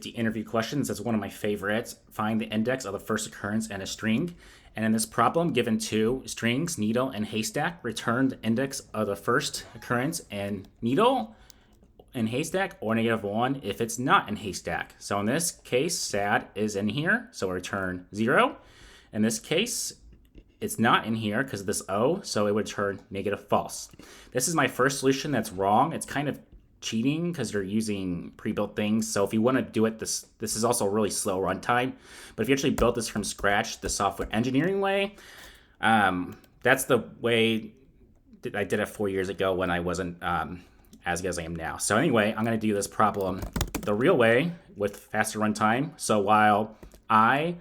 The interview questions is one of my favorites. Find the index of the first occurrence in a string. And in this problem, given two strings, needle and haystack, return the index of the first occurrence in needle in haystack or -1 if it's not in haystack. So in this case, sad is in here, so we'll return 0. In this case, it's not in here because of this O, so it would return -false. This is my first solution that's wrong. It's kind of cheating because you're using pre-built things. So if you want to do it, this is also a really slow runtime. But if you actually built this from scratch, the software engineering way, that's the way that I did it 4 years ago when I wasn't as good as I am now. So anyway, I'm going to do this problem the real way with faster runtime. So while I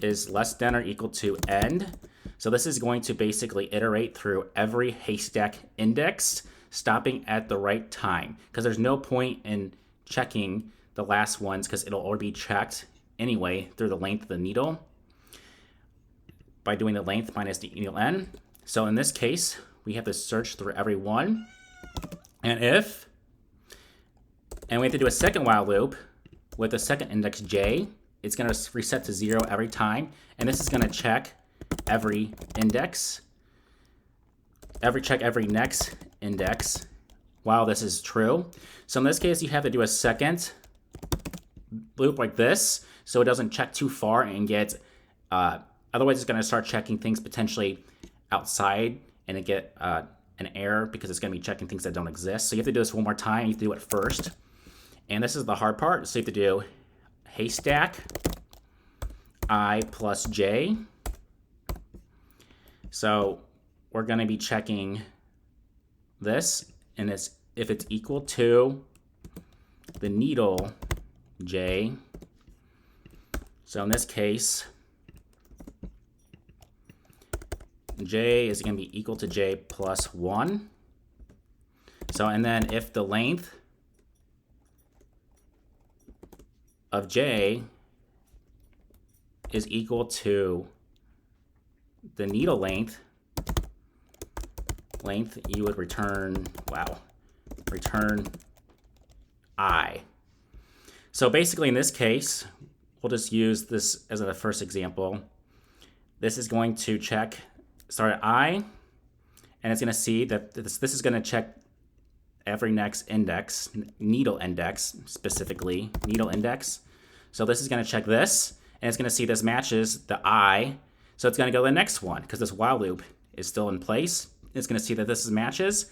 is less than or equal to end, so this is going to basically iterate through every haystack index, stopping at the right time, because there's no point in checking the last ones because it'll already be checked anyway through the length of the needle by doing the length minus the needle n. So in this case, we have to search through every one. And we have to do a second while loop with the second index j. It's going to reset to 0 every time, and this is going to check every index, check every next index while this is true. So in this case, you have to do a second loop like this so it doesn't check too far and get, otherwise it's going to start checking things potentially outside and it get an error because it's going to be checking things that don't exist. So you have to do this one more time. You have to do it first. And this is the hard part. So you have to do haystack I plus j. So we're going to be checking this, and if it's equal to the needle j. So in this case, j is going to be equal to j plus 1. So, and then if the length of j is equal to the needle length, you would return, return I. So basically in this case, we'll just use this as a first example. This is going to start at I, and it's going to see that this is going to check every next index, needle index specifically, needle index. So this is going to check this, and it's going to see this matches the I. So it's going to go to the next one because this while loop is still in place. It's going to see that this matches,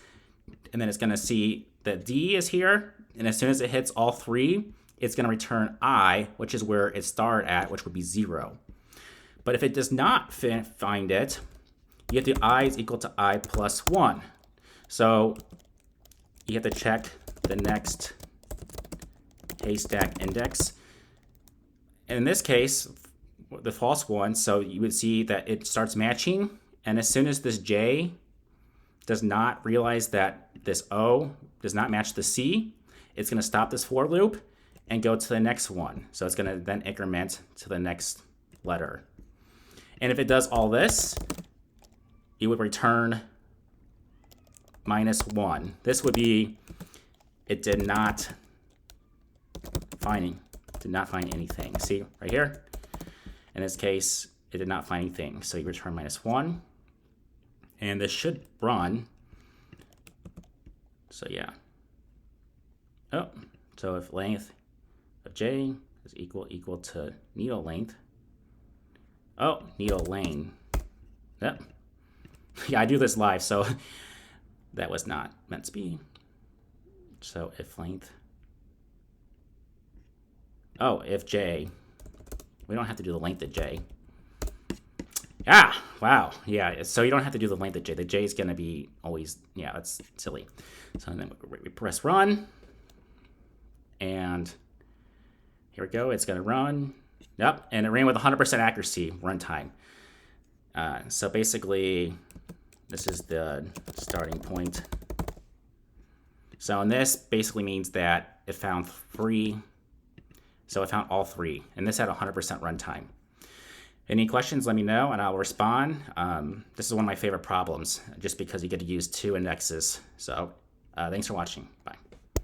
and then it's going to see that D is here, and as soon as it hits all three, it's going to return I, which is where it started at, which would be 0. But if it does not find it, you have to I is equal to I plus 1. So you have to check the next haystack index. And in this case, the false one, so you would see that it starts matching, and as soon as this J does not realize that this O does not match the C, it's going to stop this for loop and go to the next one. So it's going to then increment to the next letter. And if it does all this, it would return -1. This would be, it did not find anything. See right here? In this case, it did not find anything. So you return -1. And this should run. So yeah. Oh, so if length of j is equal to needle length. Oh, needle lane. Yep. Yeah, I do this live, so that was not meant to be. So if length. Oh, if j. We don't have to do the length of j. Ah, wow. Yeah, so you don't have to do the length of j. The j is going to be always, yeah, that's silly. So then we press run. And here we go. It's going to run. Yep, and it ran with 100% accuracy runtime. So basically, this is the starting point. So and this basically means that it found 3. So it found all 3, and this had 100% runtime. Any questions, let me know, and I'll respond. This is one of my favorite problems, just because you get to use 2 indexes. So thanks for watching. Bye.